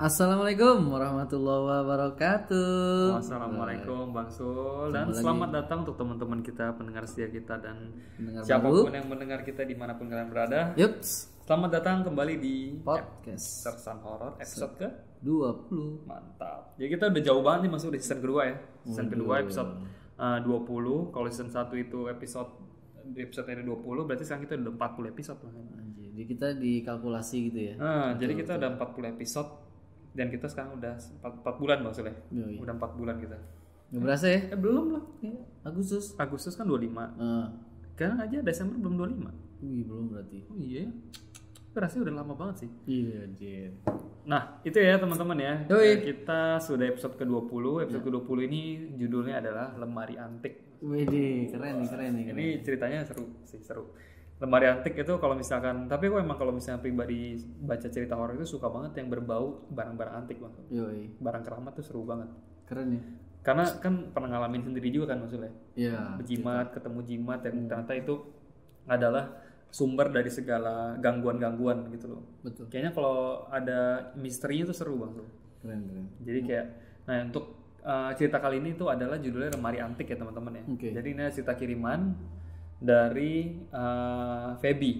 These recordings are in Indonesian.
Assalamualaikum warahmatullahi wabarakatuh. Wassalamualaikum Bang Sul. Dan selamat datang untuk teman-teman kita, pendengar setia kita dan Pendengar siapapun baru. yang mendengar kita dimanapun kalian berada. Yups, Selamat datang kembali di podcast Sersan Horor episode ke 20. mantap. Jadi kita udah jauh banget nih masuk di season kedua ya. Season kedua episode 20. Kalau season 1 itu episode ini 20, berarti sekarang kita udah 40 episode. Anjir, jadi kita dikalkulasi gitu ya. Jadi kita udah 40 episode dan kita sekarang udah 4 bulan Bang Sul ya. Yoi. Udah 4 bulan kita. Nggak berasa ya? Belum lah. Agustus. Agustus kan 25. Sekarang aja Desember belum 25. Wih, belum berarti. Oh iya. Rasanya udah lama banget sih. Iya, anjir. Nah, itu ya teman-teman ya. Yoi. Kita sudah episode ke-20. Episode ke-20 ini judulnya adalah Lemari Antik. Wih, keren nih. Ini ceritanya seru sih, seru. Lemari antik itu kalau misalkan, tapi aku emang kalau misalnya pribadi baca cerita horor itu suka banget yang berbau barang-barang antik Bang. Yoi, Barang keramat tuh seru banget. keren ya. Karena kan pernah ngalamin sendiri juga kan maksudnya. Iya. Jimat, ketemu jimat yang ternyata itu adalah sumber dari segala gangguan-gangguan gitu loh. Betul. Kayaknya kalau ada misterinya tuh seru Bang. Keren. Jadi kayak, nah untuk cerita kali ini tuh adalah judulnya Lemari Antik ya teman-teman ya. Oke. Jadi ini cerita kiriman dari Feby.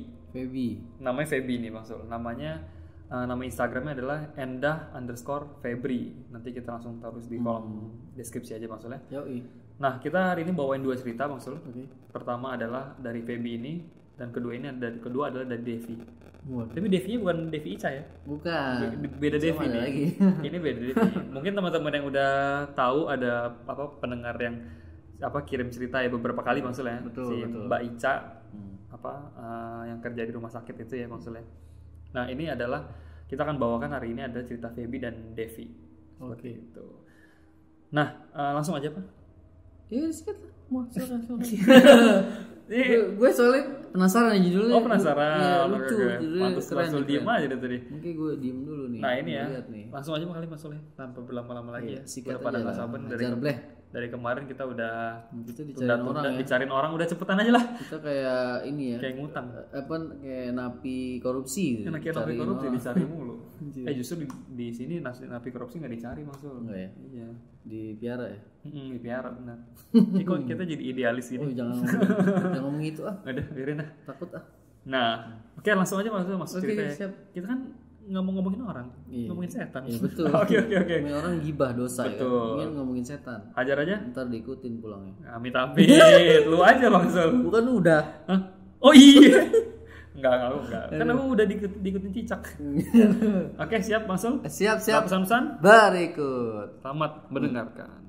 Namanya Feby nih Bang Sul. Namanya nama Instagramnya adalah endah_febri. Nanti kita langsung taruh di kolom deskripsi aja Bang Sul ya. Yoi. Nah kita hari ini bawain 2 cerita Bang Sul. Oke. Pertama adalah dari Feby ini dan kedua adalah dari Devi. Waduh. Tapi Devi-nya bukan Devi Ica ya. Bukan. Beda Devi Sama ada nih. lagi. Ini beda Devi. Mungkin teman-teman yang udah tahu ada pendengar yang kirim cerita ya beberapa kali Bang Sul ya. Betul. Mbak Ica yang kerja di rumah sakit itu ya Bang Sul ya. Nah, ini adalah kita akan bawakan hari ini ada cerita Feby dan Devi. Seperti itu. Nah, langsung aja Pak. Ya, sikat lah. Mau silakan. Gue soalnya penasaran ya judulnya. Oh, penasaran. Iya, lucu. Oke. Judulnya Pantes keren. Sul diem aja dari tadi. Mungkin gue diem dulu nih. Nah, ini ya. Lihat nih. Langsung aja kali Mas Sul ya. Tanpa berlama-lama lagi ya. Sikat Udah pada aja nggak lah. sabar Hajar, bleh. dari kemarin kita udah Kita dicariin orang ya. dicariin orang udah cepetan aja lah. Kita kayak ini ya. Kayak ngutang. Kayak napi korupsi gitu. Karena kayak napi Cariin korupsi orang. dicari mulu. Justru di sini napi korupsi nggak dicari Bang Sul. Enggak ya? Iya. Dipiara ya? Dipiara benar. Ini kok kita jadi idealis Oh, gini. jangan ngomong gitu ah. Udah biarin dah. Takut ah. Nah, oke langsung aja masuk Oke, ceritanya. siap. Kita kan nggak mau ngomongin orang, Iya. ngomongin setan. Iya betul. Oke. Ngomongin orang gibah dosa ya. Betul. Mungkin ngomongin setan. Hajar aja. Ntar diikutin pulangnya. Amit. Lu aja Bang Sul. Bukan udah. Hah? Oh iya. Enggak. Kan aku udah diikutin cicak. Oke, siap Bang Sul? Siap. Pesan-pesan? Berikut. Selamat mendengarkan.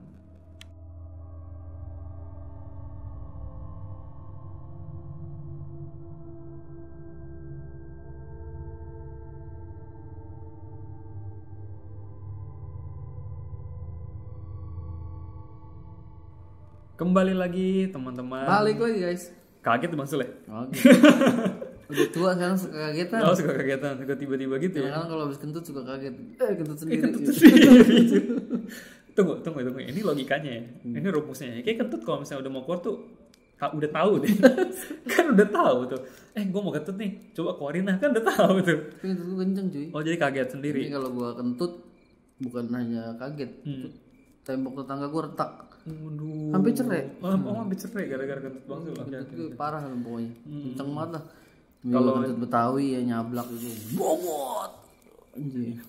Kembali lagi teman-teman. Balik lagi guys. Kaget Bang Sul ya? Oke. Udah tua sekarang suka kagetan. Oh, suka kagetan, suka tiba-tiba gitu ya. Kadang-kadang kalau habis kentut suka kaget. Kentut sendiri. Tunggu. Ini logikanya ya. Ini rumusnya ya. Kayak kentut kalau misalnya udah mau keluar tuh udah tahu deh. Kan udah tahu tuh. Gue mau kentut nih. Coba keluarin nah. Kan udah tahu tuh. Kentut gue kenceng cuy. Oh, jadi kaget sendiri. Jadi kalau gua kentut bukan hanya kaget. Tembok tetangga gua retak. Waduh. Sampai cerai. Sampai cerai gara-gara kentut Bang Sul. Kentut gue parah kan pokoknya. Kenceng banget lah. Kalau Kalau kentut Betawi ya nyablak itu. Bobot. Anjir.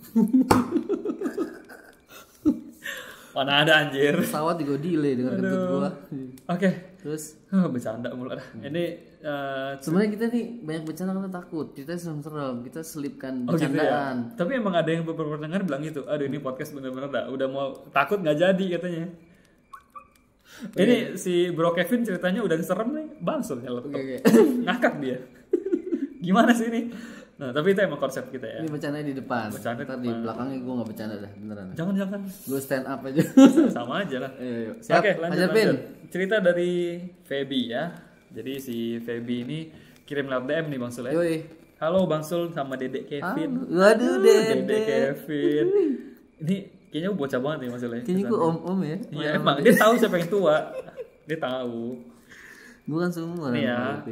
Mana ada anjir. Pesawat juga delay dengan kentut gua. Oke. Terus Bercanda mulu dah. Ini sebenarnya kita nih banyak bercanda karena takut. Kita serem-serem, kita selipkan oh gitu ya. bercandaan. Tapi emang ada yang beberapa pendengar bilang gitu. Aduh ini podcast bener-bener udah mau takut nggak jadi katanya. Ini si Bro Kevin ceritanya udah serem nih, bangsulnya laptop. Oke. Ngakak dia. Gimana sih ini? Nah, tapi itu emang konsep kita ya. Ini bercandanya di depan. Bercanda di Ntar di belakangnya gua nggak bercanda dah, beneran. Jangan. Gue stand up aja. Sama aja lah. Ayo. Siap. Oke, lanjut. Hajar, Pin. Cerita dari Feby ya. Jadi si Feby ini kirim lewat DM nih Bang Sul ya. Yoi. Halo Bang Sul sama Dedek Kevin. Waduh, Dedek Kevin. Ini kayaknya bocah banget nih Mas Sul ya. Kayaknya gue om ya. Iya emang dia tahu siapa yang tua. Dia tahu. Bukan semua. Nih ya,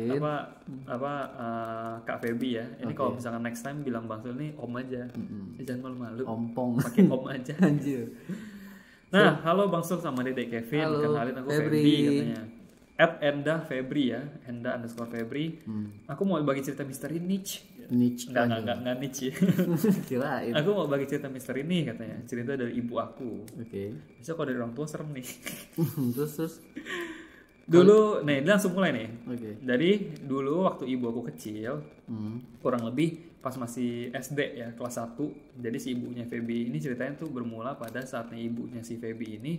Kak Feby ya. Ini kalau misalkan next time bilang Bang Sul nih om aja. Jangan malu-malu. Ompong. Pakai om aja. Anjir. Nah, halo Bang Sul sama Dedek Kevin. Halo, Kenalin aku Feby katanya. @Enda_Febri ya, Enda_Febri. Aku mau bagi cerita misteri niche. Enggak niche. Kirain. Aku mau bagi cerita misteri nih katanya. Cerita dari ibu aku. Oke. Bisa kalau dari orang tua serem nih. Terus. Dulu, nih langsung mulai nih. Oke. Jadi dulu waktu ibu aku kecil, kurang lebih pas masih SD ya, kelas 1. Jadi si ibunya Feby ini ceritanya tuh bermula pada saatnya ibunya si Feby ini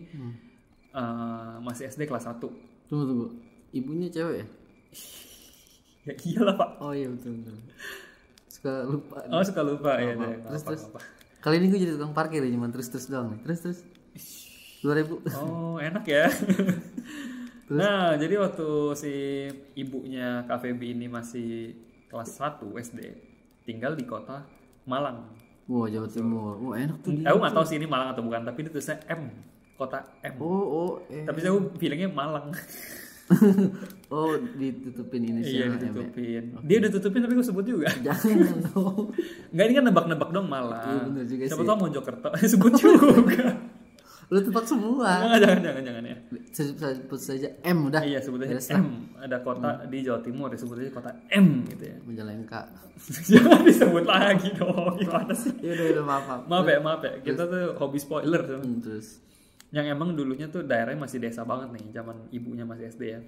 masih SD kelas 1. Tunggu. Ibunya cewek ya? Ya iyalah Pak. Oh iya betul. Suka lupa. Oh suka lupa ya. Terus. Kali ini gue jadi tukang parkir ya, cuma terus doang nih. Terus. 2000. Oh enak ya. Nah jadi waktu si ibunya Kak Feby ini masih kelas 1 SD, tinggal di kota Malang. Wah Jawa Timur. Wah enak tuh. Aku nggak tahu sih ini Malang atau bukan, tapi itu tulisnya M, kota M. Tapi saya feelingnya Malang. Oh ditutupin ini sih. Iya ditutupin. Dia udah tutupin tapi gue sebut juga. Jangan dong. Enggak, ini kan nebak-nebak dong Malang. Iya bener juga siapa sih. tahu Mojokerto sebut juga. Lu tebak semua. Jangan ya. Sebut saja M udah. Iya sebut aja M. Ada kota di Jawa Timur disebut aja kota M gitu ya. Majalengka. Jangan disebut lagi dong. Gimana sih? Ya udah maaf. Maaf ya. Kita tuh hobi spoiler tuh. Terus. Yang emang dulunya tuh daerahnya masih desa banget nih, zaman ibunya masih SD ya.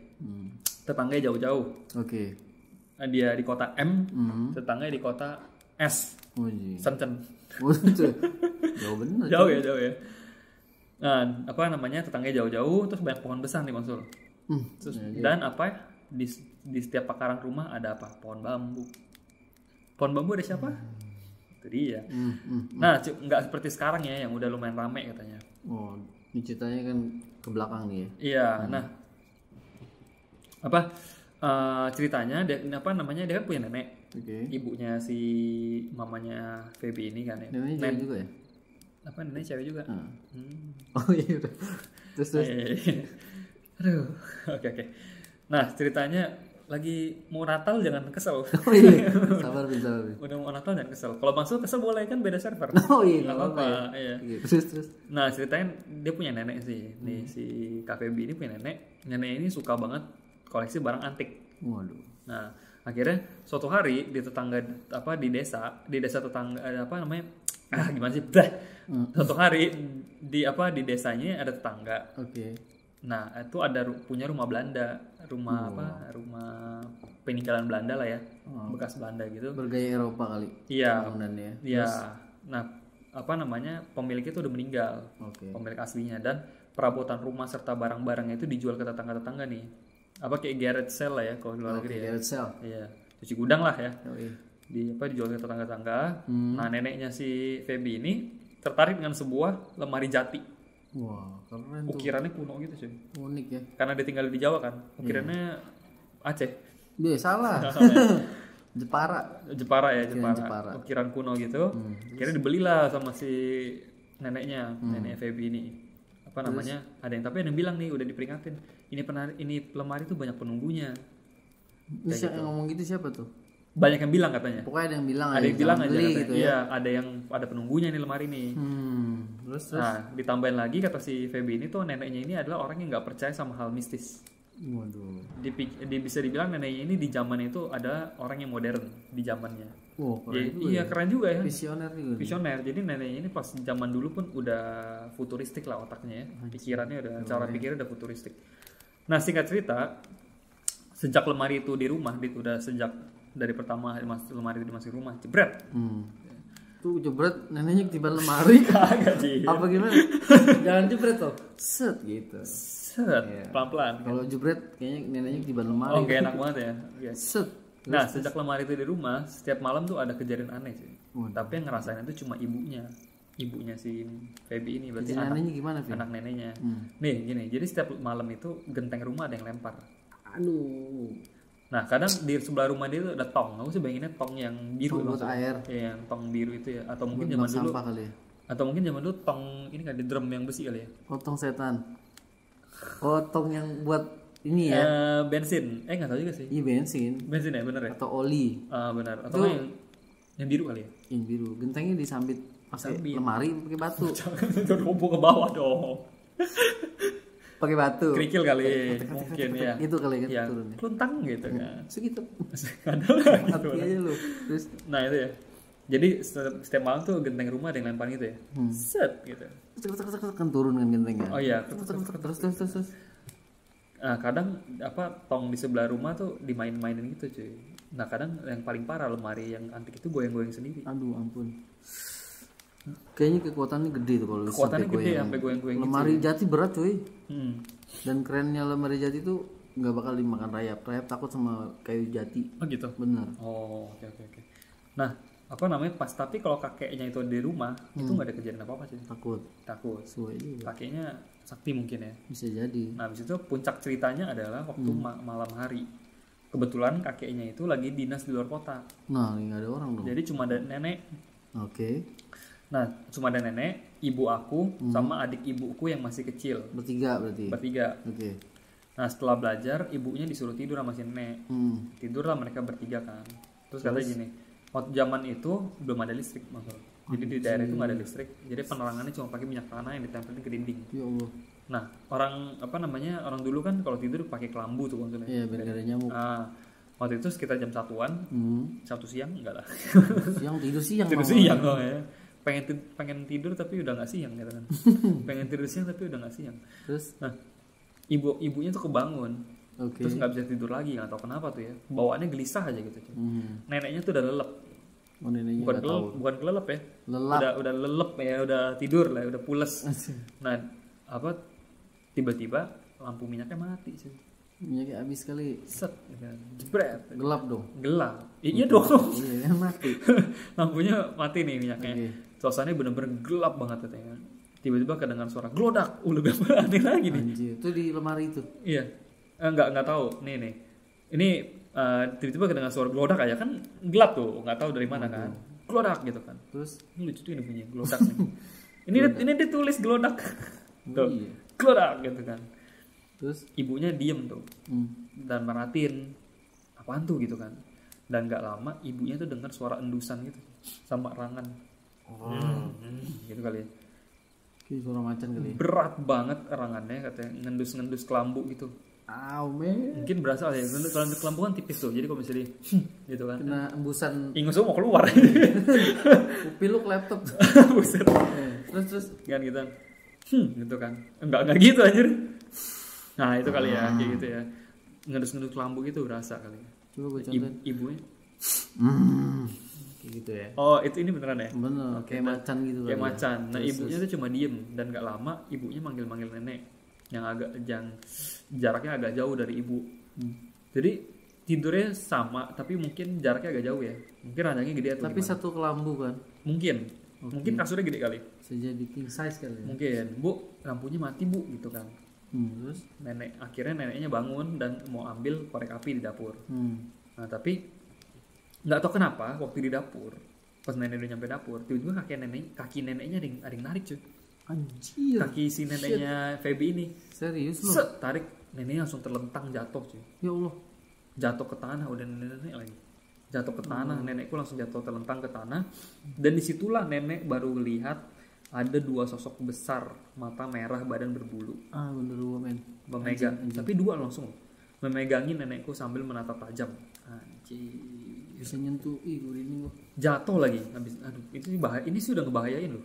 Tetangganya jauh-jauh. Oke. Dia di kota M, tetangganya di kota S. Oh iya. Senten. Jauh bener. Jauh ya. Nah, tetangganya jauh-jauh, terus banyak pohon besar nih Bang Sul. Terus, dan di setiap pekarangan rumah ada apa? Pohon bambu. Pohon bambu ada siapa? Itu dia. Nah, nggak seperti sekarang ya, yang udah lumayan rame katanya. Oh, ini ceritanya kan ke belakang nih ya. Iya, nah ceritanya dia kan punya nenek. Oke. Ibunya si mamanya Feby ini kan ya. Neneknya cewek juga ya? Nenek cewek juga. Oh iya udah. Terus. Aduh, oke. Nah ceritanya lagi mau Natal jangan kesel. Oh iya. Sabar. Udah mau Natal jangan kesel. Kalau masuk kesel boleh kan beda server. Oh iya. Nggak apa-apa. Iya. Terus. Nah ceritanya dia punya nenek sih. Nih si Kak Feby ini punya nenek. Nenek ini suka banget koleksi barang antik. Waduh. Nah akhirnya suatu hari di desa tetangga gimana sih? Suatu hari di desanya ada tetangga. Oke. Nah, itu ada punya rumah Belanda, rumah peninggalan Belanda lah ya. Bekas Belanda gitu. Bergaya Eropa kali. Iya. Bangunannya. Iya. Nah, pemiliknya itu udah meninggal. Pemilik aslinya, dan perabotan rumah serta barang-barangnya itu dijual ke tetangga-tetangga nih. Kayak garage sale lah ya kalau di luar negeri ya. Garage sale. Iya. Cuci gudang lah ya. Iya. Dijual ke tetangga-tetangga. Nah, neneknya si Feby ini tertarik dengan sebuah lemari jati. Wah, keren tuh. Ukirannya kuno gitu cuy. Unik ya. Karena dia tinggal di Jawa kan. Ukirannya Aceh. Dia salah. Jepara ya. Ukiran kuno gitu. Akhirnya dibelilah sama si neneknya, nenek Feby ini. Ada yang bilang nih udah diperingatin. Ini lemari tuh banyak penunggunya. Ini yang ngomong gitu siapa tuh? Banyak yang bilang katanya. Pokoknya ada yang bilang aja gitu ya. Iya, ada penunggunya nih lemari nih. Terus. Nah, ditambahin lagi kata si Feby ini tuh neneknya ini adalah orang yang nggak percaya sama hal mistis. Waduh. Bisa dibilang neneknya ini di zaman itu ada orang yang modern di zamannya. Keren juga ya. Visioner. Jadi neneknya ini pas zaman dulu pun udah futuristik lah otaknya ya. Pikirannya cara pikirnya udah futuristik. Nah, singkat cerita, sejak lemari itu di rumah, dari pertama lemari itu dimasukin rumah, jebret. Tuh jebret neneknya tiba lemari. Kagak sih. Apa gimana? Jangan jebret tuh. Set gitu. Pelan-pelan. Kalau jebret kayaknya neneknya tiba lemari. Oh, gak enak banget ya. Set. Nah, sejak lemari itu di rumah, setiap malam tuh ada kejadian aneh sih. Tapi yang ngerasain itu cuma ibunya si Feby ini, berarti anak neneknya. Nih gini, jadi setiap malam itu genteng rumah ada yang lempar. Aduh. Nah, kadang di sebelah rumah dia tuh ada tong. Aku sih bayanginnya tong yang biru buat air. Iya, yang tong biru itu ya. Atau mungkin zaman dulu sampah kali ya. Atau mungkin zaman dulu tong ini kan di drum yang besi kali ya. Tong setan. Tong yang buat ini ya. Bensin. Nggak tahu juga sih. Iya bensin. Bensin ya, bener ya? Atau oli. Benar. Atau yang biru kali ya? Yang biru. Gentengnya disambit pakai lemari, pakai batu. Jangan itu rubuh ke bawah dong. Pakai batu. Kerikil kali, mungkin ya. Itu kali kan ya, turunnya. Kluntang gitu kan. Segitu. Ada lah gitu. Mati aja lu. Terus Nah itu ya. Jadi setiap malam tuh genteng rumah ada yang lempar gitu ya. Set gitu. kan turun kan gentengnya. Oh iya. Terus. Nah kadang tong di sebelah rumah tuh dimain-mainin gitu cuy. Nah kadang yang paling parah lemari yang antik itu goyang-goyang sendiri. Aduh ampun. Kayaknya kekuatannya gede tuh kalau Kekuatannya gede sampai goyang-goyang gitu. Lemari jati berat cuy. Dan kerennya lemari jati tuh nggak bakal dimakan rayap. Rayap takut sama kayu jati. Oh gitu. Bener. Oh oke. Nah tapi kalau kakeknya itu di rumah itu nggak ada kejadian apa-apa sih. Takut. Suwe juga. Kakeknya sakti mungkin ya. Bisa jadi. Nah habis itu puncak ceritanya adalah waktu malam hari. Kebetulan kakeknya itu lagi dinas di luar kota. Nah nggak ada orang dong. Jadi cuma ada nenek. Oke. Nah cuma ada nenek, ibu aku sama adik ibuku yang masih kecil. Bertiga berarti. Oke. Nah setelah belajar ibunya disuruh tidur sama si nenek. Tidurlah mereka bertiga kan. Terus katanya gini, waktu zaman itu belum ada listrik maksudnya. Jadi di daerah itu nggak ada listrik. Jadi penerangannya cuma pakai minyak tanah yang ditempelin ke dinding. Ya Allah. Nah orang dulu kan kalau tidur pakai kelambu tuh maksudnya. Iya biar nggak ada nyamuk. Waktu itu sekitar jam 1-an, Sabtu siang enggak lah. Tidur siang dong ya. Pengen tidur tapi udah nggak siang gitu kan. Pengen tidur siang tapi udah nggak siang. Terus nah ibunya tuh kebangun. Terus nggak bisa tidur lagi, nggak tahu kenapa tuh ya, bawaannya gelisah aja gitu. Neneknya tuh udah lelep. Bukan kelelep ya, udah lelep ya, udah tidur lah, udah pules. Nah tiba-tiba lampu minyaknya mati sih. Minyaknya habis kali. Set kan. Jebret. Gelap dong. Iya dong. Iya mati. Lampunya mati nih minyaknya. Suasananya bener-bener gelap banget katanya. Tiba-tiba kedengar suara glodak. Lebih aneh lagi nih. Anjir, itu di lemari itu. Iya. Enggak tahu. Nih. Ini tiba-tiba kedengar suara glodak aja kan gelap tuh, enggak tahu dari mana kan. Glodak gitu kan. Terus ini lucu tuh ini bunyi glodak nih. ini ditulis glodak. Tuh. Iya. Glodak gitu kan. Terus ibunya diem tuh. Dan merhatiin apaan tuh gitu kan. Dan enggak lama ibunya tuh dengar suara endusan gitu sama erangan. Gitu kali ya. Kayak suara macan kali ya. Berat banget erangannya katanya, ngendus kelambu gitu. Men. Mungkin berasa ya, kalau kelambu kan tipis tuh, jadi kalau misalnya gitu kan. Kena embusan. Ingus mau keluar. Piluk laptop. Buset. Terus kan gitu. Gitu kan. Enggak gitu anjir. Nah, itu kali ya, kayak gitu ya. Ngendus kelambu gitu berasa kali. Coba gue contohin. Ibunya. Kayak gitu ya. Oh, ini beneran ya? Bener, kayak macan gitu kan. Kayak macan. Nah, ibunya tuh cuma diem dan enggak lama ibunya manggil nenek yang jaraknya agak jauh dari ibu. Jadi tidurnya sama tapi mungkin jaraknya agak jauh ya. Mungkin ranjangnya gede atau tapi gimana? Satu kelambu kan. Mungkin kasurnya gede kali. Bisa jadi king size kali ya. Mungkin, Bu, lampunya mati, Bu, gitu kan. Terus Akhirnya neneknya bangun dan mau ambil korek api di dapur. Nah, tapi nggak tahu kenapa waktu di dapur, pas nenek udah nyampe dapur, tiba-tiba kaki neneknya ada yang narik cuy. Anjir. Kaki si neneknya Feby ini. Serius lu? Tarik, neneknya langsung terlentang jatuh cuy. Ya Allah. Jatuh ke tanah, udah nenek lagi. Jatuh ke tanah, nenekku langsung jatuh terlentang ke tanah. Dan disitulah nenek baru lihat ada 2 sosok besar, mata merah, badan berbulu. Bener gua men. Memegang, tapi 2 langsung memegangi nenekku sambil menatap tajam. Anjir. Bisa nyentuh, ini gua. Jatuh lagi. Habis, aduh, itu sih bahaya. Ini sih udah ngebahayain loh.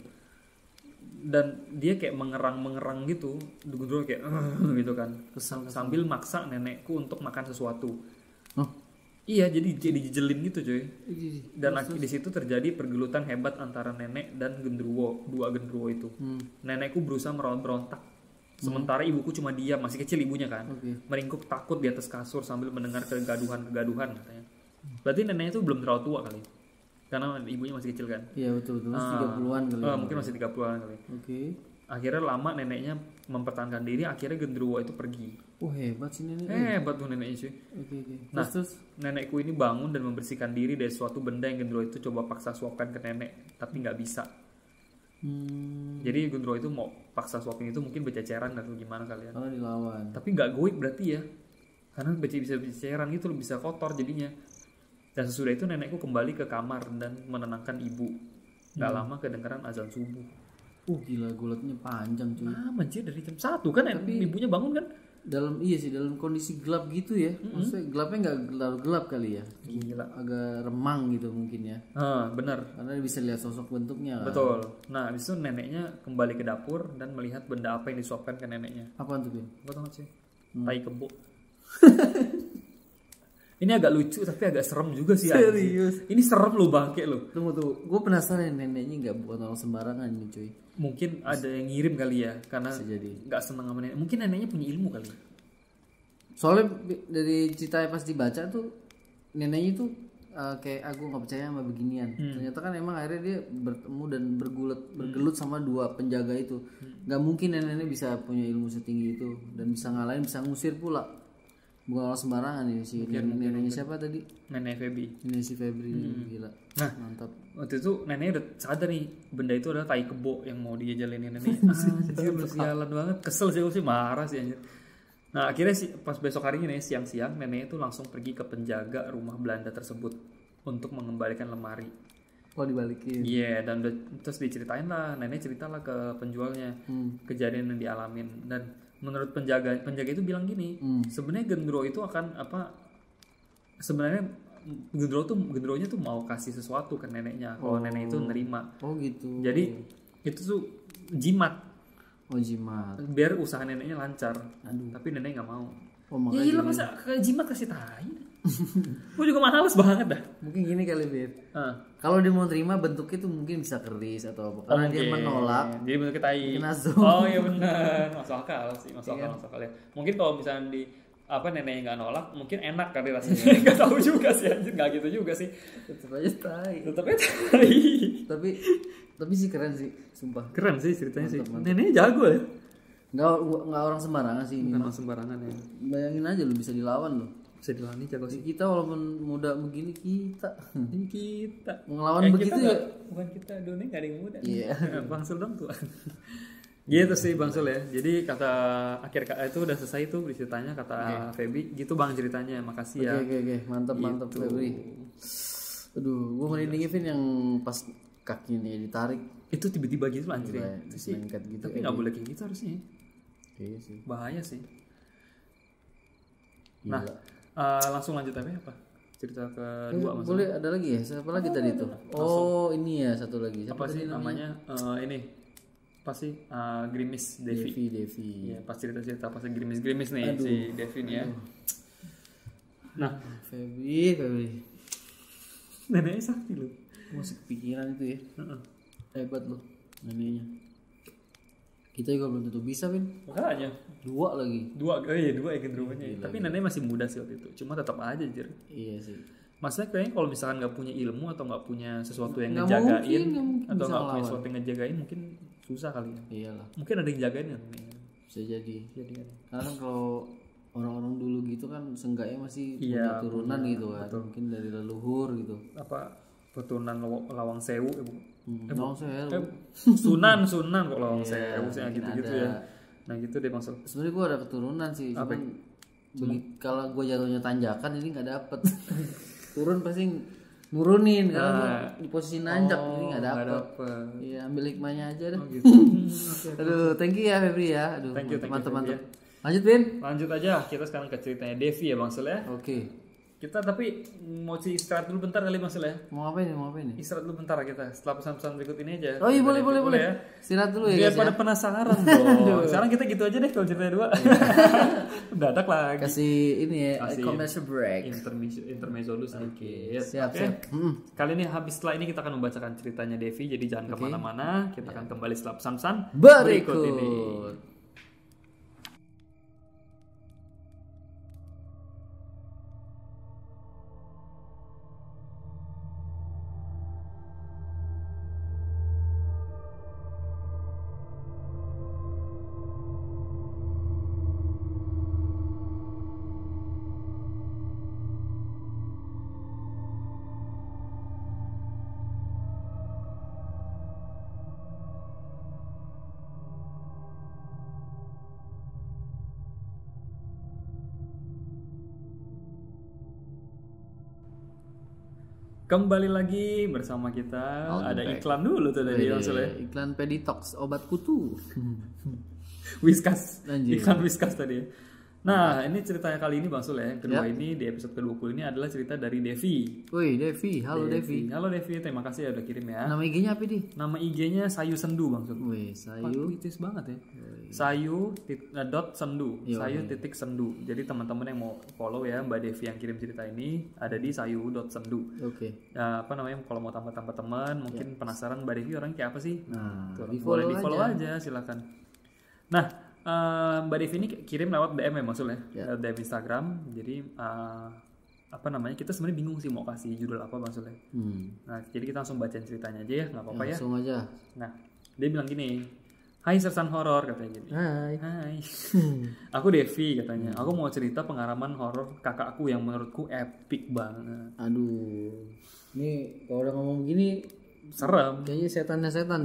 Dan dia kayak mengerang gitu, dulu kayak gitu kan. Kesal. Sambil maksa nenekku untuk makan sesuatu. Oh. Iya, jadi jejelin gitu cuy. Dan Terus. di situ terjadi pergelutan hebat antara nenek dan genderuwo, 2 genderuwo itu. Nenekku berusaha merontak. Sementara ibuku cuma diam, masih kecil ibunya kan. Meringkuk takut di atas kasur sambil mendengar kegaduhan katanya. Berarti neneknya itu belum terlalu tua kali. Karena ibunya masih kecil kan. Iya betul, masih 30-an kali. Mungkin masih 30-an kali. Oke. Akhirnya lama neneknya mempertahankan diri, akhirnya genderuwo itu pergi. Hebat sih nenek. Hebat tuh neneknya sih. Oke. Nah, Terus nenekku ini bangun dan membersihkan diri dari suatu benda yang genderuwo itu coba paksa suapkan ke nenek, tapi nggak bisa. Jadi genderuwo itu mau paksa suapin itu mungkin berceceran atau gimana kalian. Kalau dilawan. Tapi nggak goib berarti ya. karena bisa cairan gitu, bisa kotor jadinya. Dan sesudah itu nenekku kembali ke kamar dan menenangkan ibu. Gak lama kedengaran azan subuh. Gila, gulatnya panjang cuy. Anjir, dari jam 1 kan. Tapi ibunya bangun kan. Dalam dalam kondisi gelap gitu ya. Maksudnya gelapnya nggak gelap kali ya. Gila. Agak remang gitu mungkin ya. Bener. Karena bisa lihat sosok bentuknya kan. Betul. Nah habis itu neneknya kembali ke dapur dan melihat benda apa yang disuapkan ke neneknya. Apaan tuh, Bin? Apa tau gak sih? Tai kebo. Ini agak lucu tapi agak serem juga sih. Serius? Ini serem lo bangke lo. Tunggu. Gue penasaran neneknya nggak bukan orang sembarangan nih cuy. Mungkin ada yang ngirim kali ya, karena Bisa jadi. nggak seneng sama nenek. Mungkin neneknya punya ilmu kali. Soalnya dari cerita pas dibaca tuh neneknya tuh kayak aku nggak percaya sama beginian. Ternyata kan emang akhirnya dia bertemu dan bergelut sama dua penjaga itu. Nggak mungkin nenek bisa punya ilmu setinggi itu dan bisa ngalahin, bisa ngusir pula. Bukan orang sembarangan ya si neneknya siapa tadi? Nenek Feby. Nenek si Febri. Gila. Nah, mantap. Waktu itu neneknya udah sadar nih benda itu adalah tai kebo yang mau dia jalanin nenek. Anjir, lu sialan banget. Kesel sih, gue sih marah sih anjir. Nah akhirnya pas besok harinya nih siang-siang neneknya itu langsung pergi ke penjaga rumah Belanda tersebut untuk mengembalikan lemari. Oh, dibalikin. Iya, dan terus diceritain lah, nenek ceritalah ke penjualnya kejadian yang dialamin. Dan menurut penjaga itu bilang gini, sebenarnya Gendro itu akan sebenarnya Gendronya tuh mau kasih sesuatu ke neneknya kalau nenek itu nerima. Oh gitu. Jadi itu tuh jimat. Oh jimat. Biar usaha neneknya lancar. Aduh. Tapi nenek nggak mau. Oh Ya iyalah, masa ke jimat kasih tai. Gue juga males banget dah. Mungkin gini kali, Beb. Kalau dia mau terima bentuknya tuh mungkin bisa keris atau apa. Karena dia menolak. Jadi bentuknya tai. Kenazum. Oh iya benar. Masuk akal sih, masuk akal ya. Mungkin kalau misalnya di neneknya nggak nolak, mungkin enak kali rasanya. Nggak tahu juga sih, anjir, nggak gitu juga sih. Tetap aja tai. Tapi sih keren sih, sumpah. Keren sih ceritanya sih. Neneknya jago ya. Nggak orang sembarangan sih ini. Bukan orang sembarangan ya. Bayangin aja lu bisa dilawan lo. Bisa dilawan jago sih. Kita walaupun muda begini kita ngelawan kita begitu ya. Bukan kita, dunia nggak ada yang muda. Iya. Bang Sul dong tuh. Gitu sih Bang Sul ya. Jadi kata akhir itu udah selesai tuh ceritanya kata Feby. Gitu Bang ceritanya. Makasih ya. Oke. Mantap Gitu. Febri. Aduh, gue merinding Vin yang pas kakinya ditarik. Itu tiba-tiba gitu anjir. Diselengkat gitu. Tapi nggak boleh kayak gitu harusnya. Iya sih. Bahaya sih. Gila. Nah, langsung lanjut apa? Cerita kedua maksudnya. Boleh ada lagi ya? Siapa lagi tadi itu? Oh, ini ya satu lagi. Siapa Apa sih namanya? Ini pasti Grimis Devi. Iya, pas cerita pas Grimis nih. Aduh. Si Devi nih ya. Nah, Febri. Neneknya sakti loh. Masih kepikiran itu ya. Hebat loh neneknya. Kita juga belum tentu bisa, Vin. Makanya. Dua ya gendruwonya. Tapi nenek masih muda sih waktu itu. Cuma tetap aja anjir. Iya sih. Maksudnya kayaknya kalau misalkan nggak punya ilmu atau nggak punya sesuatu yang ngejagain atau nggak punya sesuatu yang ngejagain mungkin susah kali ya. Iyalah. Mungkin ada yang jagain kan. Bisa jadi kan. Karena kan kalau orang-orang dulu gitu kan seenggaknya masih punya turunan gitu kan. Betul. Mungkin dari leluhur gitu. Apa keturunan Lawang Sewu Lawang Sewu. Sunan kok Lawang Sewu sih gitu-gitu ya. Nah gitu deh maksud. Sebenarnya gue ada keturunan sih, cuman kalau gue jatuhnya tanjakan ini nggak dapet. Turun pasti nurunin karena di posisi nanjak ini nggak dapet. Iya, ambil hikmahnya aja dah. Gitu. Aduh, thank you ya Febri ya. Aduh, thank you, mantap. Ya. Lanjut Vin. Lanjut aja, kita sekarang ke ceritanya Devi ya Bang Sul ya. Oke. Kita tapi mau istirahat dulu bentar kali Bang Sul ya. Mau ngapain nih? Istirahat dulu bentar kita. Setelah pesan-pesan berikut ini aja. Oh iya boleh ya. Istirahat dulu ya. Biar pada penasaran dong. Sekarang kita gitu aja deh kalau ceritanya dua. Dadak lagi. Kasih ini ya, commercial break. Intermezzo dulu sedikit. Okay. Siap. Kali ini setelah ini kita akan membacakan ceritanya Devi. Jadi jangan kemana-mana. Kita akan kembali setelah pesan-pesan berikut ini. Kembali lagi bersama kita. Ada iklan dulu tuh dari maksudnya. Iklan Peditox obat kutu. Whiskas. Anjir. Iklan Whiskas tadi. Nah, ini ceritanya kali ini Bang Sule. Yang kedua ini di episode ke-20 ini adalah cerita dari Devi. Woi, Devi. Halo Devi. Halo Devi, terima kasih ya udah kirim ya. Nama IG-nya apa, Di? Nama IG-nya Sayu Sendu Bang Sule. Woi, Sayu. Puitis banget ya. Sayu dot sendu. Sayu titik sendu. Jadi teman-teman yang mau follow ya Mbak Devi yang kirim cerita ini ada di sayu dot sendu. Oke. Apa namanya, kalau mau tambah-tambah teman mungkin penasaran Mbak Devi orangnya kayak apa sih? Nah, boleh di follow aja silakan. Nah, Mbak Devi ini kirim lewat DM ya maksudnya, lewat DM Instagram. Jadi apa namanya, kita sebenarnya bingung sih mau kasih judul apa maksudnya. Nah, jadi kita langsung bacain ceritanya aja ya, nggak apa-apa ya. Langsung aja. Nah, dia bilang gini, "Hai sersan horor," katanya gini. Hai. Aku Devi katanya. Aku mau cerita pengalaman horor kakakku yang menurutku epic banget. Aduh. Ini kalau udah ngomong gini serem. kayaknya setan ya. Setan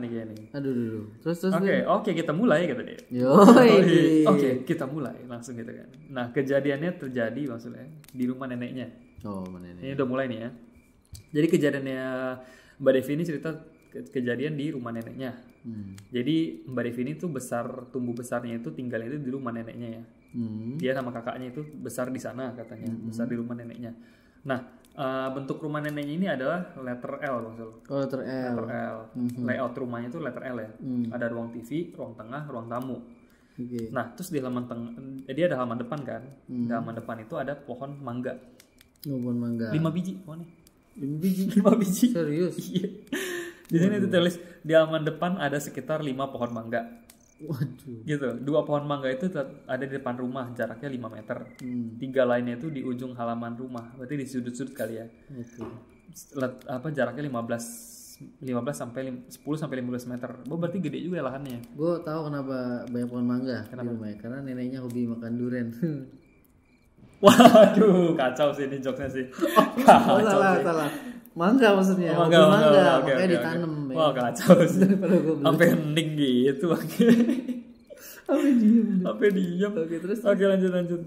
nih kayaknya. Aduh. Terus. Oke, kita mulai kata dia. Yoi. Oke, kita mulai langsung gitu kan. Nah, kejadiannya terjadi maksudnya di rumah neneknya. Oh, mana Ini udah mulai nih ya. Jadi kejadiannya Mbak Devi ini cerita kejadian di rumah neneknya. Jadi Mbak Devi ini tuh tumbuh besarnya itu tinggalnya itu di rumah neneknya ya. Dia sama kakaknya itu besar di sana katanya, besar di rumah neneknya. Nah, bentuk rumah neneknya ini adalah letter L maksudnya. Oh, letter L. Layout rumahnya itu letter L ya. Ada ruang TV, ruang tengah, ruang tamu. Oke. Nah, terus di halaman dia ada halaman depan kan. Di halaman depan itu ada pohon mangga. Pohon mangga. 5 biji pohonnya. 5 biji. 5 biji. Serius? Iya. Di sini ditulis di halaman depan ada sekitar 5 pohon mangga. Waduh. Gitu. 2 pohon mangga itu ada di depan rumah, jaraknya 5 meter. 3 lainnya itu di ujung halaman rumah. Berarti di sudut-sudut kali ya. Oke. Jaraknya 15 sampai 10 sampai 15 meter. Berarti gede juga ya lahannya. Gue tahu kenapa banyak pohon mangga di rumahnya. Karena neneknya hobi makan durian. Waduh, kacau sih ini jokesnya sih. Salah. Mangga maksudnya. Mangga. Makanya ditanam. Wah, kacau sih. Sampai hening gitu. Sampai diem. Oke, terus. Oke, lanjut.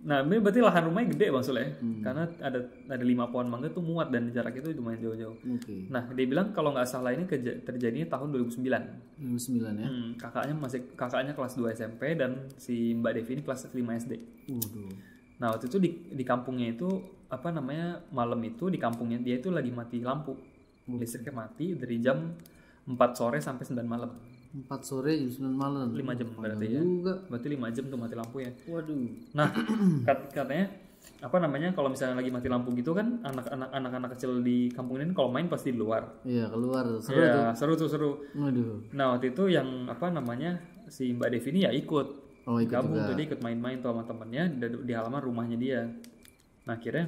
Nah, ini berarti lahan rumahnya gede maksudnya. Karena ada 5 pohon mangga tuh muat dan jarak itu lumayan jauh-jauh. Oke. Nah, dia bilang kalau nggak salah ini terjadinya tahun 2009. 2009 ya. Kakaknya kelas 2 SMP dan si Mbak Devi ini kelas 5 SD. Waduh. Nah, waktu itu di kampungnya itu apa namanya, malam itu di kampungnya dia itu lagi mati lampu. Listriknya mati dari jam 4 sore sampai 9 malam. 4 sore jam 9 malam. 5 jam berarti ya. Berarti 5 jam tuh mati lampu ya. Waduh. Nah, katanya apa namanya, kalau misalnya lagi mati lampu gitu kan anak-anak kecil di kampung ini kalau main pasti di luar. Iya, keluar tuh. Seru tuh. Waduh. Nah, waktu itu yang apa namanya, si Mbak Devi ini ya ikut. Gabung juga. Tadi ikut main-main tuh sama temennya di halaman rumahnya dia. Nah, akhirnya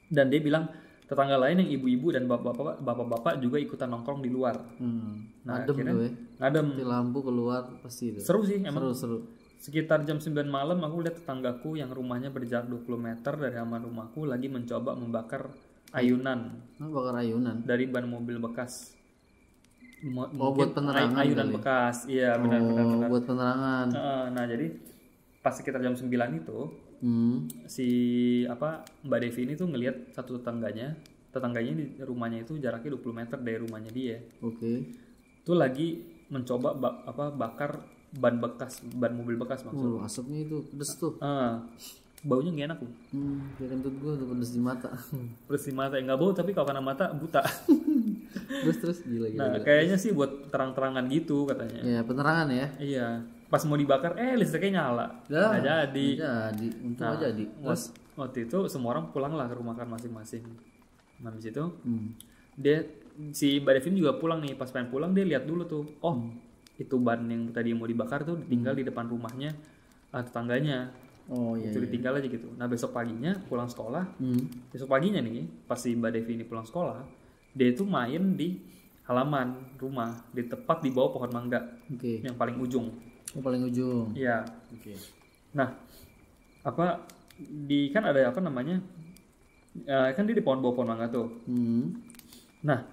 dan dia bilang tetangga lain yang ibu-ibu dan bapak-bapak juga ikutan nongkrong di luar. Nah, adem akhirnya tuh ya. Adem. Di lampu keluar pasti itu. Seru sih emang. Seru. Sekitar jam 9 malam aku lihat tetanggaku yang rumahnya berjarak 20 meter dari halaman rumahku lagi mencoba membakar ayunan. Bakar ayunan. Dari ban mobil bekas. Buat penerangan ayunan kali. Bekas. Iya, benar. Buat penerangan. Nah, jadi pas sekitar jam 9 itu si Mbak Devi ini tuh ngelihat satu tetangganya di rumahnya itu jaraknya 20 meter dari rumahnya dia. Oke. Itu lagi mencoba bakar ban mobil bekas maksudnya. Asapnya itu pedes tuh. Baunya gak enak tuh. Kayak kentut gue tuh pedes di mata. Pedes di mata, nggak bau tapi kalau kena mata buta. terus gila. Nah, kayaknya sih buat terang-terangan gitu katanya. Ya, penerangan ya. Iya. Pas mau dibakar, listriknya nyala. Nggak jadi. Untung aja jadi. Terus waktu itu semua orang pulang lah ke rumah kan masing-masing. Nah, habis itu si Mbak Devin juga pulang nih. Pas pengen pulang dia lihat dulu tuh. Itu ban yang tadi mau dibakar tuh tinggal di depan rumahnya tetangganya. Oh iya. Itu ditinggal aja gitu. Nah, besok paginya pulang sekolah. Besok paginya nih, pas si Mbak Devi ini pulang sekolah, dia itu main di halaman rumah, di tepat di bawah pohon mangga. Yang paling ujung. Paling ujung. Iya. Nah, kan ada apa namanya? Kan dia di bawah pohon mangga tuh. Nah,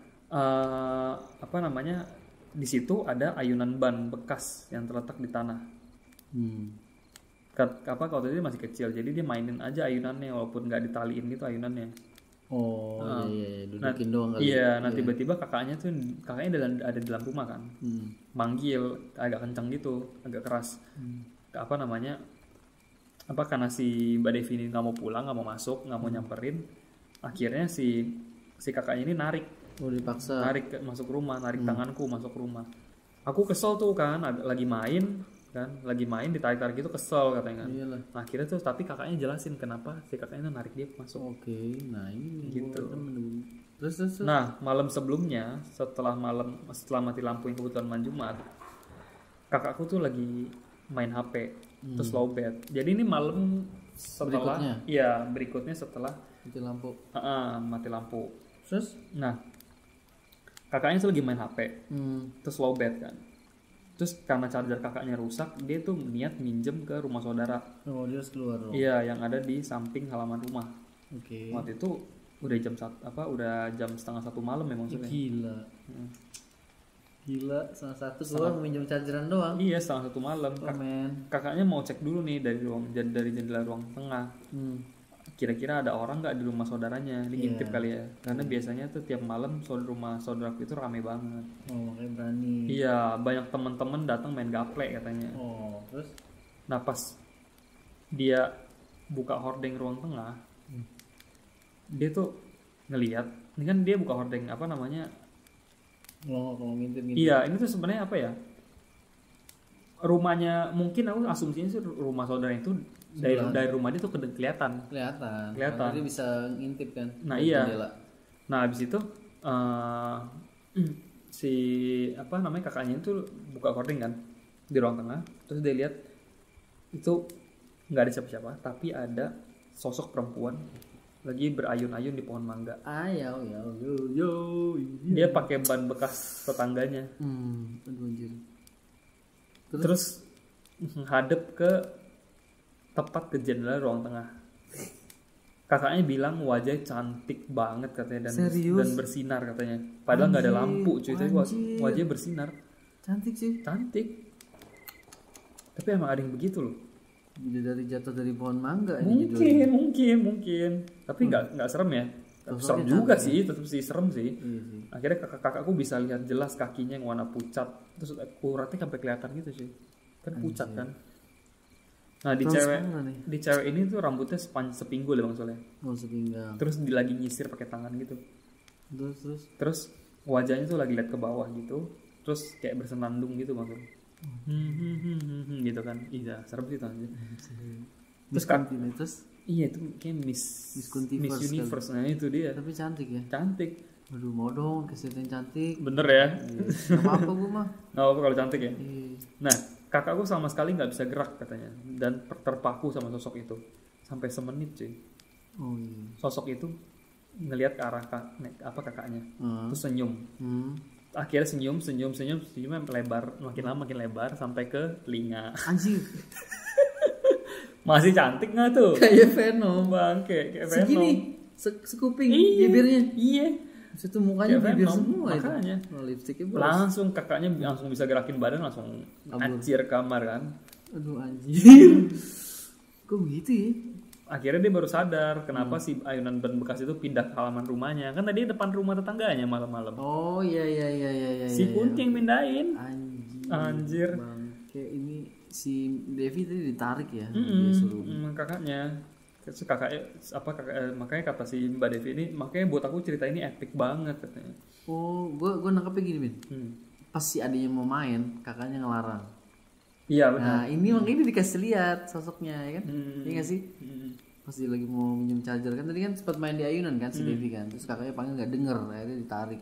apa namanya? Di situ ada ayunan ban bekas yang terletak di tanah. Kalau tadi masih kecil, jadi dia mainin aja ayunannya walaupun nggak ditaliin gitu ayunannya. Oh iya dudukin doang kali. Iya, nah tiba-tiba kakaknya ada dalam rumah kan, manggil agak kencang gitu, agak keras. Apa namanya? Apa karena si Mbak Devi ini nggak mau pulang, nggak mau masuk, nggak mau nyamperin, akhirnya si kakaknya ini narik dipaksa masuk rumah, narik tanganku masuk rumah. Aku kesel tuh kan, lagi main ditarik-tarik gitu, kesel katanya kan. Iyalah. Nah, akhirnya tuh tapi kakaknya jelasin kenapa si kakaknya narik dia masuk. Oke, nah ini Gitu. Terus. Nah, malam sebelumnya setelah mati lampu yang kebetulan malam Jumat, kakakku tuh lagi main HP, terus lowbat. Jadi ini malam setelah berikutnya setelah mati lampu. Terus? Nah, kakaknya tuh lagi main HP, terus lowbat kan. Terus karena charger kakaknya rusak, dia tuh niat minjem ke rumah saudara. Oh, dia harus keluar. Iya, yang ada di samping halaman rumah. Oke. Waktu itu udah jam 1:30 malam ya maksudnya. Gila, 1:30 keluar minjem chargeran doang. Iya, 1:30 malam. Kakaknya mau cek dulu nih dari jendela ruang tengah. Kira-kira ada orang nggak di rumah saudaranya? Ini ngintip kali ya. Karena biasanya tuh tiap malam rumah saudaraku itu rame banget. Oh, makanya berani. Iya, banyak teman-teman datang main gaplek katanya. Oh, terus? Nah, pas dia buka hordeng ruang tengah, dia tuh ngelihat. Ini kan dia buka hordeng apa namanya? Kalau ngintip. Iya, ini tuh sebenarnya apa ya? Rumahnya mungkin aku asumsinya sih rumah saudara itu dari rumah dia tuh kelihatan. Dia bisa ngintip kan. Nah iya. Nah habis itu si apa namanya kakaknya itu buka hordeng kan di ruang tengah, terus dia lihat itu nggak ada siapa-siapa, tapi ada sosok perempuan lagi berayun-ayun di pohon mangga. Dia pakai ban bekas tetangganya. Aduh anjir. Terus hadap tepat ke jendela ruang tengah. Kakaknya bilang wajahnya cantik banget katanya dan bersinar katanya. Padahal nggak ada lampu cuy, tapi wajahnya bersinar. Cantik sih. Cantik. Tapi emang ada yang begitu loh. Dari jatuh dari pohon mangga. Mungkin. Tapi nggak serem ya. Serem juga sih, tetap sih serem sih. Akhirnya kakakku bisa lihat jelas kakinya yang warna pucat, terus uratnya sampai kelihatan gitu sih. Kan pucat kan. Nah di cewek ini tuh rambutnya sepinggul ya Bang Soleh. Oh sepinggang. Terus lagi nyisir pakai tangan gitu. Terus wajahnya tuh lagi lihat ke bawah gitu. Terus kayak bersenandung gitu Bang Soleh. Gitu kan. Iya serem sih tuh. Terus iya itu kayak Miss Universe kan? Nah itu dia. Tapi cantik ya. Cantik. Aduh mau dong kesehatan cantik. Bener ya. Gak apa-apa gue mah. Gak apa-apa kalau cantik ya. Nah kakakku sama sekali nggak bisa gerak katanya dan terpaku sama sosok itu sampai semenit cuy. Oh iya. Sosok itu ngelihat ke arah kakaknya, terus senyum. Akhirnya senyumnya lebar, makin lama makin lebar sampai ke telinga. Anjir. Masih cantik nggak tuh? Kayak Venom bang, kayak Venom. Segini, sekuping bibirnya. Iya. Situ mukanya bibir semua makanya. Itu. Lipstiknya langsung kakaknya langsung bisa gerakin badan langsung anjir kamar kan. Aduh anjir. Kok begitu ya? Akhirnya dia baru sadar kenapa si ayunan ban bekas itu pindah ke halaman rumahnya. Kan tadi depan rumah tetangganya malam-malam. Oh iya. Si Kunti yang pindahin. Anjir. Bang, kayak ini si Devi tadi ditarik ya. Kakaknya. Makanya kata si Mbak Devi ini, makanya buat aku cerita ini epic banget katanya. Oh, gue nangkepnya gini Bin. Pas si adiknya mau main, kakaknya ngelarang. Iya benar. Nah ini makanya dikasih lihat sosoknya ya kan? Iya nggak sih? Pas dia lagi mau minjem charger kan tadi kan sempat main di ayunan kan si Devi kan, terus kakaknya panggil nggak denger, akhirnya ditarik.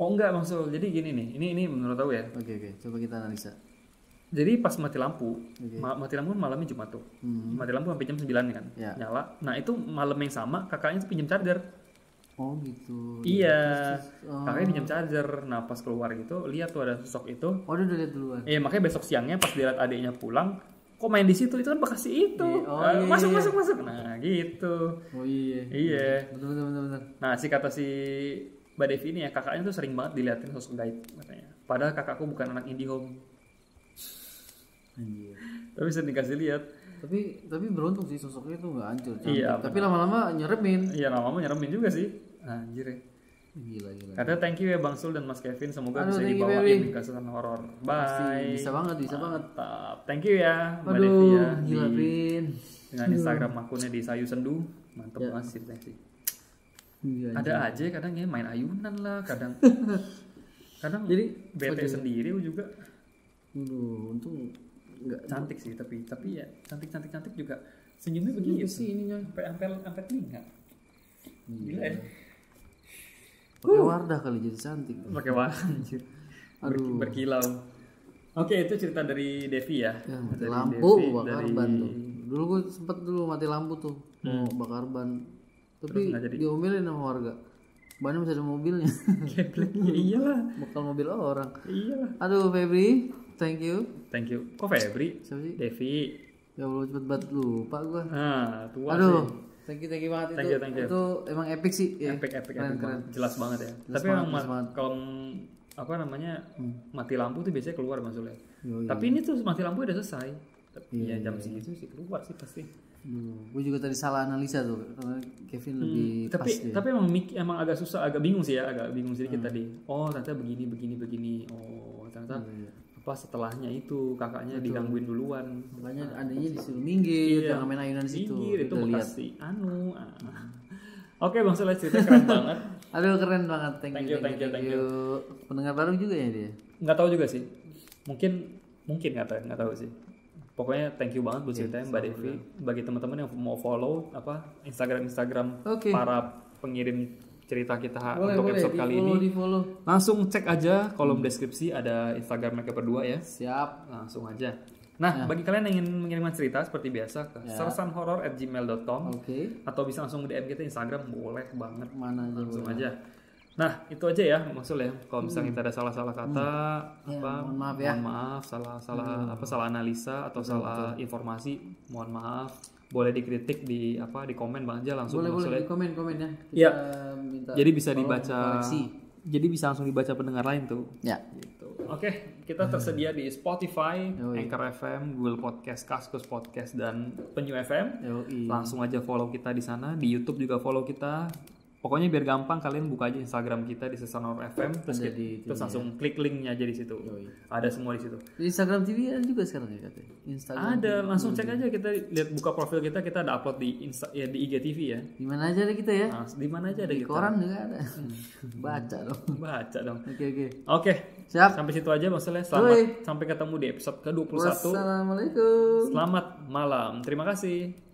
Oh enggak maksud, jadi gini nih, ini menurut aku ya. Oke, coba kita analisa. Jadi pas mati lampu kan malamnya Jumat tuh. Mati lampu sampai jam 9 kan, nyala. Nah itu malam yang sama kakaknya tuh pinjam charger. Oh gitu. Iya. Kakaknya pinjam charger. Nah pas keluar gitu lihat tuh ada sosok itu. Oh dia udah lihat duluan. Iya makanya besok siangnya pas dia lihat adiknya pulang, kok main di situ, itu kan bekas itu. Masuk. Nah gitu. Oh iya. Iya. Betul. Nah kata si Mbak Devi ini ya, kakaknya tuh sering banget diliatin sosok gaib katanya. Padahal kakakku bukan anak IndiHome. Anjir. Tapi bisa dikasih lihat. Tapi beruntung sih sosoknya tuh nggak hancur. Iya, tapi lama-lama nyeremin. Iya, lama-lama nyeremin juga sih. Anjir ya. Gila. Katanya thank you ya Bang Sul dan Mas Kevin, semoga Aduh, bisa thank you, dibawain baby. kasus horor. Pasti Bye. bisa banget. Mantap. Thank you ya Mbak Aduh, Devi ya. gila Vin. Dengan Instagram akunnya di Sayu Sendu. Mantap Ya. banget sih. Iya, Ada aja kadang ya main ayunan lah, kadang Jadi bete sendiri juga. Aduh, untung nggak Cantik sih tapi ya cantik juga senyumnya begitu sih ininya. sampai telinga. Gila ya. Pakai Wardah kali jadi cantik. Pakai warna anjir. Aduh. Berkilau. Oke, itu cerita dari Devi ya. Ya, mati Dari lampu Devi, bakar dari- ban tuh. Dulu gue sempet mati lampu tuh mau bakar ban. Tapi nggak jadi. diomelin sama warga. Bannya masih ada mobilnya. Geblek. Ya iyalah. Bakal mobil orang. Iyalah. Aduh Febri, thank you. Thank you. Kok Febri? Siapa sih? Devi. Ya Allah cepet banget lupa gue. Nah, tua Aduh, sih. thank you banget Thank itu. you. Itu emang epic sih. Ya. Epic Keren. banget. Jelas banget ya. Jelas Tapi banget, emang jelas banget. kalau apa namanya mati lampu tuh biasanya keluar maksudnya. Yoi. Tapi ini tuh mati lampu udah selesai. Tapi ya jam segitu sih keluar sih pasti. Gue juga tadi salah analisa tuh karena Kevin lebih pas dia. Tapi emang agak susah, agak bingung sih ya, agak bingung sedikit tadi. Oh ternyata begini. Oh ternyata apa setelahnya itu kakaknya digangguin duluan. Makanya adanya disuruh minggir, Iya. jangan main ayunan di situ. Minggir, itu Udah lihat. makasih Oke Bang Soleh, cerita keren banget. Aduh keren banget, thank you. Thank you. Pendengar baru juga ya dia. Nggak tahu juga sih, mungkin nggak tahu sih. Pokoknya thank you banget buat ceritanya Mbak Devi. Bagi teman-teman yang mau follow Instagram Oke. para pengirim cerita kita Boleh, untuk episode kali ini, di follow. langsung cek aja kolom deskripsi ada Instagram mereka berdua ya. Siap. Langsung aja. Nah, bagi kalian yang ingin mengirimkan cerita seperti biasa ke sersanhoror@gmail.com Oke. atau bisa langsung DM kita Instagram, boleh banget. Mana aja Langsung boleh. aja. Nah, itu aja ya maksudnya. Kalau misalnya kita ada salah-salah kata, Ya, apa, mohon maaf ya. mohon maaf, salah analisa atau salah informasi, mohon maaf. Boleh dikritik di komen aja langsung. Boleh maksudnya. di komen ya. Kita Iya. minta. Jadi bisa tolong dibaca. koreksi. Jadi bisa langsung dibaca pendengar lain tuh. Ya. Gitu. Oke, kita tersedia di Spotify, Yoi. Anchor FM, Google Podcast, Kaskus Podcast, dan Penyu FM. Yoi. Langsung aja follow kita di sana. Di YouTube juga follow kita. Pokoknya biar gampang kalian buka aja Instagram kita di Sersan Horor FM, terus, Ada di terus langsung klik linknya aja di situ. Ada semua di situ. Di Instagram TV ada juga sekarang ya katanya. Instagram. Ada, langsung cek aja, kita lihat buka profil kita ada upload di di IGTV ya. Di mana aja ada kita ya? Nah, di mana aja ada Di kita. koran juga ada. Baca dong. Baca dong. Oke. Oke. Siap. Sampai situ aja Bang Soleh. Selamat Yoi. sampai ketemu di episode ke-21. Wassalamualaikum. Selamat malam. Terima kasih.